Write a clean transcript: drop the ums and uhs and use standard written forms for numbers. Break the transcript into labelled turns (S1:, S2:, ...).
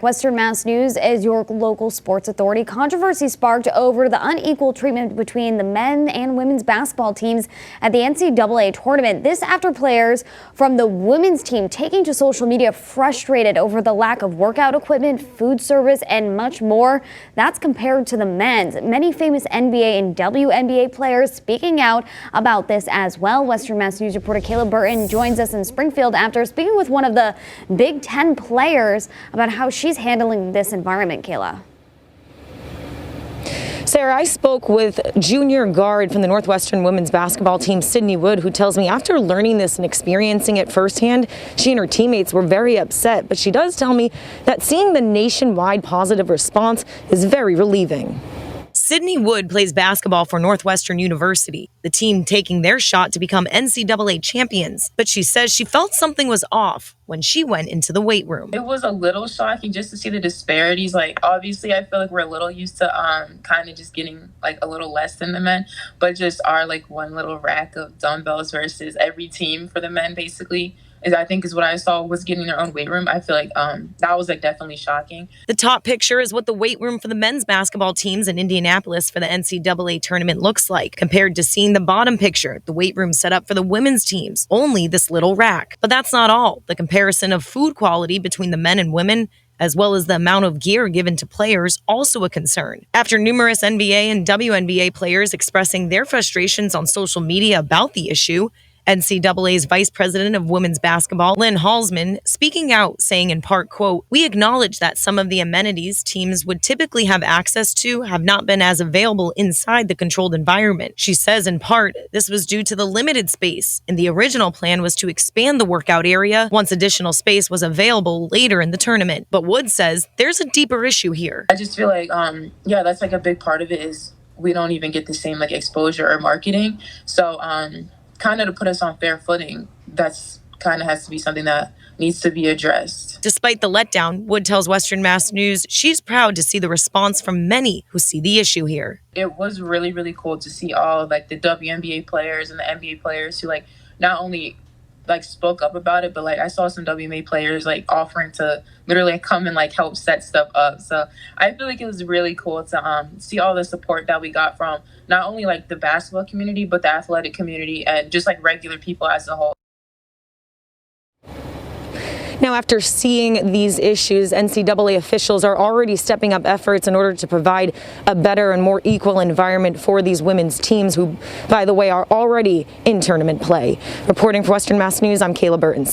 S1: Western Mass News is your local sports authority. Controversy sparked over the unequal treatment between the men and women's basketball teams at the NCAA tournament. This after players from the women's team taking to social media frustrated over the lack of workout equipment, food service, and much more. That's compared to the men's. Many famous NBA and WNBA players speaking out about this as well. Western Mass News reporter Kayla Burton joins us in Springfield after speaking with one of the Big Ten players about how she's handling this environment. Kayla.
S2: Sarah, I spoke with junior guard from the Northwestern women's basketball team, Sydney Wood, who tells me after learning this and experiencing it firsthand, she and her teammates were very upset. But she does tell me that seeing the nationwide positive response is very relieving. Sydney Wood plays basketball for Northwestern University, the team taking their shot to become NCAA champions. But she says she felt something was off when she went into the weight room.
S3: It was a little shocking just to see the disparities. Like, obviously, I feel like we're a little used to kind of just getting like a little less than the men, but just our like one little rack of dumbbells versus every team for the men basically. I think is what I saw was getting their own weight room. I feel like that was like definitely shocking.
S2: The top picture is what the weight room for the men's basketball teams in Indianapolis for the NCAA tournament looks like, compared to seeing the bottom picture, the weight room set up for the women's teams, only this little rack. But that's not all. The comparison of food quality between the men and women, as well as the amount of gear given to players, also a concern. After numerous NBA and WNBA players expressing their frustrations on social media about the issue, NCAA's Vice President of Women's Basketball, Lynn Halsman, speaking out, saying in part, quote, "We acknowledge that some of the amenities teams would typically have access to have not been as available inside the controlled environment." She says in part, this was due to the limited space, and the original plan was to expand the workout area once additional space was available later in the tournament. But Wood says there's a deeper issue here.
S3: I just feel like, that's like a big part of it is we don't even get the same like exposure or marketing. So, kind of to put us on fair footing, that's kind of has to be something that needs to be addressed.
S2: Despite the letdown, Wood tells Western Mass News she's proud to see the response from many who see the issue here.
S3: It was really, really cool to see all like the WNBA players and the NBA players who like not only like spoke up about it, but like I saw some WNBA players like offering to literally come and like help set stuff up. So I feel like it was really cool to see all the support that we got from not only like the basketball community, but the athletic community and just like regular people as a whole.
S2: Now, after seeing these issues, NCAA officials are already stepping up efforts in order to provide a better and more equal environment for these women's teams who, by the way, are already in tournament play. Reporting for Western Mass News, I'm Kayla Burton.